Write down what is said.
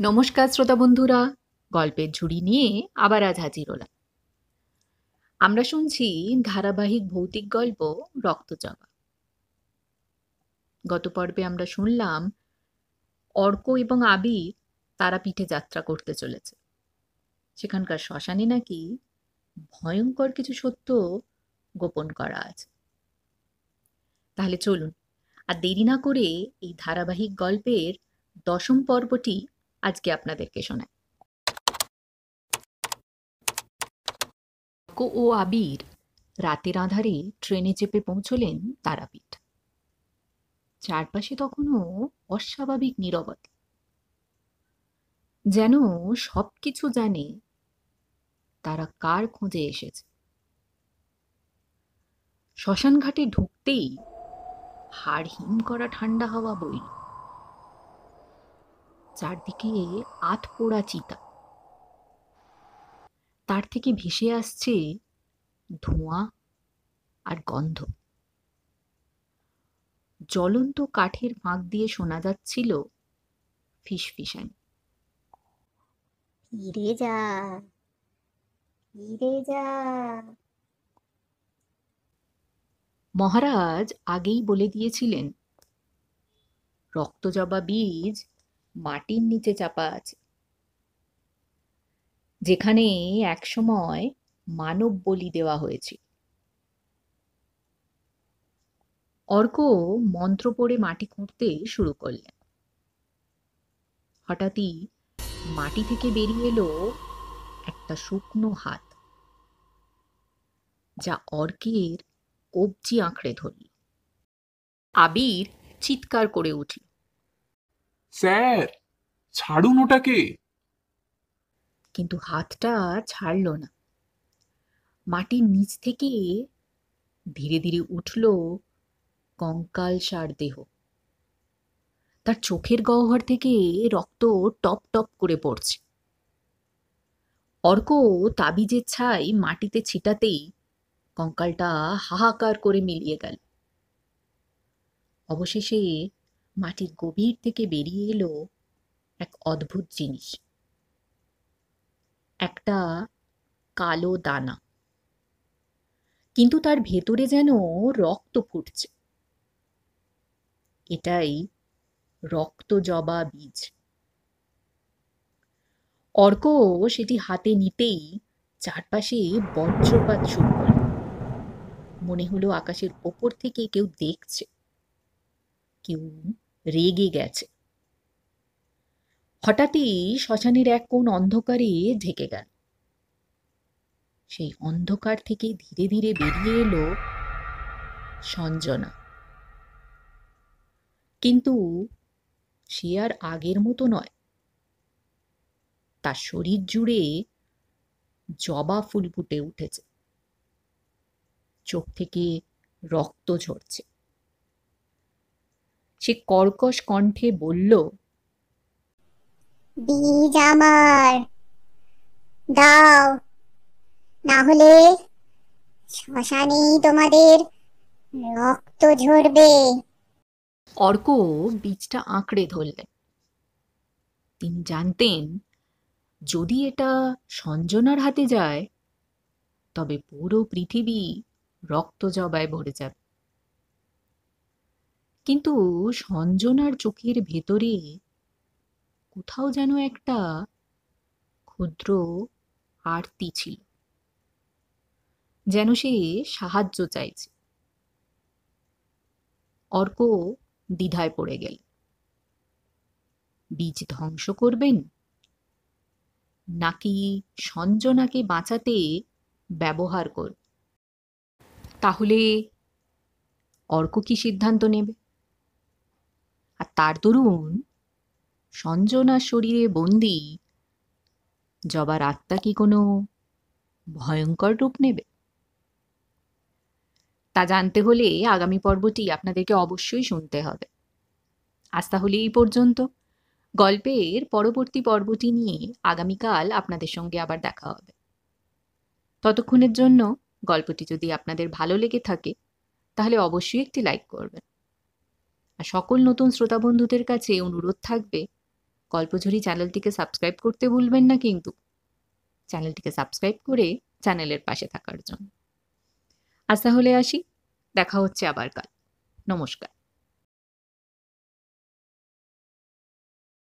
নমস্কার শ্রোতা বন্ধুরা, গল্পের ঝুড়ি নিয়ে আবার আজ হাজির হলাম। আমরা শুনছি ধারাবাহিক ভৌতিক গল্প রক্তচাপা। গত পর্বে আমরা শুনলাম অর্ক এবং আবির তারাপীঠে যাত্রা করতে চলেছে। সেখানকার শ্মশানে নাকি ভয়ঙ্কর কিছু সত্য গোপন করা আছে। তাহলে চলুন আর দেরি না করে এই ধারাবাহিক গল্পের 10ম পর্বটি আজকে আপনাদেরকে শোনাই। অর্ক ও আবির রাতের আঁধারে ট্রেনে চেপে পৌঁছলেন তারাপীঠ। চারপাশে তখনও অস্বাভাবিক নীরবতা, যেন সবকিছু জানে তারা কার খোঁজে এসেছে। শ্মশান ঘাটে ঢুকতেই হাড় হিম করা ঠান্ডা হাওয়া বইল। চারদিকে আধ পোড়া চিতা, তার থেকে ভেসে আসছে ধোঁয়া আর গন্ধ। জ্বলন্ত কাঠের ফাঁক দিয়ে শোনা যাচ্ছিল ফিসফিসানি। ফিরে যা, ফিরে যা। মহারাজ আগেই বলে দিয়েছিলেন রক্তজবা বীজ মাটির নিচে চাপা আছে, যেখানে একসময় মানব বলি দেওয়া হয়েছিল। অর্ক মন্ত্র পড়ে মাটি খুঁড়তে শুরু করলেন। হঠাৎই মাটি থেকে বেরিয়ে এলো একটা শুকনো হাত, যা অর্কের কবজি আঁকড়ে ধরল। আবির চিৎকার করে উঠল, স্যার, ছাড়ুন ওটাকে। কিন্তু হাতটা ছাড়ল না। মাটির নিচ থেকে ধীরে ধীরে উঠল কঙ্কালসার দেহ। তার চোখের গহ্বর থেকে রক্ত টপ টপ করে পড়ছে। অর্ক তাবিজের ছাই মাটিতে ছিটাতেই কঙ্কালটা হাহাকার করে মিলিয়ে গেল। অবশেষে মাটির গভীর থেকে বেরিয়ে এলো এক অদ্ভুত জিনিস, একটা কালো দানা। কিন্তু তার ভেতরে যেন রক্ত ফুটছে। এটাই রক্তজবা বীজ। অর্ক সেটি হাতে নিতেই চারপাশে বজ্রপাত শুরু হল। মনে হলো আকাশের ওপর থেকে কেউ দেখছে, কেউ রেগে গেছে। হঠাৎই শ্মশানের এক কোণ অন্ধকারে ঢেকে গেল। সেই অন্ধকার থেকে ধীরে ধীরে বেরিয়ে এলো সঞ্জনা। কিন্তু সে আর আগের মতো নয়। তার শরীর জুড়ে জবা ফুল ফুটে উঠেছে, চোখ থেকে রক্ত ঝরছে। সে কর্কশ কণ্ঠে বলল, বীজ আমার, দাও, না হলে শ্মশানেই তোমাদের রক্ত ঝরবে। অর্ক বীজটা আঁকড়ে ধরলেন। তিনি জানতেন, যদি এটা সঞ্জনার হাতে যায় তবে পুরো পৃথিবী রক্তজবায় ভরে যাবে। কিন্তু সঞ্জনার চোখের ভেতরে কোথাও যেন একটা ক্ষুদ্র আরতি ছিল, যেন সে সাহায্য চাইছে। অর্ক দ্বিধায় পড়ে গেল। বীজ ধ্বংস করবেন নাকি সঞ্জনাকে বাঁচাতে ব্যবহার করব? তাহলে অর্ক কি সিদ্ধান্ত নেবে? আর তার দরুন সঞ্জনার শরীরে বন্দি জবার আত্মা কি কোনো ভয়ঙ্কর রূপ নেবে? তা জানতে হলে আগামী পর্বটি আপনাদেরকে অবশ্যই শুনতে হবে। আজ তাহলে এই পর্যন্ত। গল্পের পরবর্তী পর্বটি নিয়ে আগামীকাল আপনাদের সঙ্গে আবার দেখা হবে। ততক্ষণের জন্য গল্পটি যদি আপনাদের ভালো লেগে থাকে তাহলে অবশ্যই একটি লাইক করবেন। আর সকল নতুন শ্রোতা বন্ধুদের কাছে অনুরোধ থাকবে, গল্পঝুরি চ্যানেলটিকে সাবস্ক্রাইব করতে ভুলবেন না কিন্তু। চ্যানেলটিকে সাবস্ক্রাইব করে চ্যানেলের পাশে থাকার জন্য। আজ তাহলে আসি, দেখা হচ্ছে আবার কাল। নমস্কার।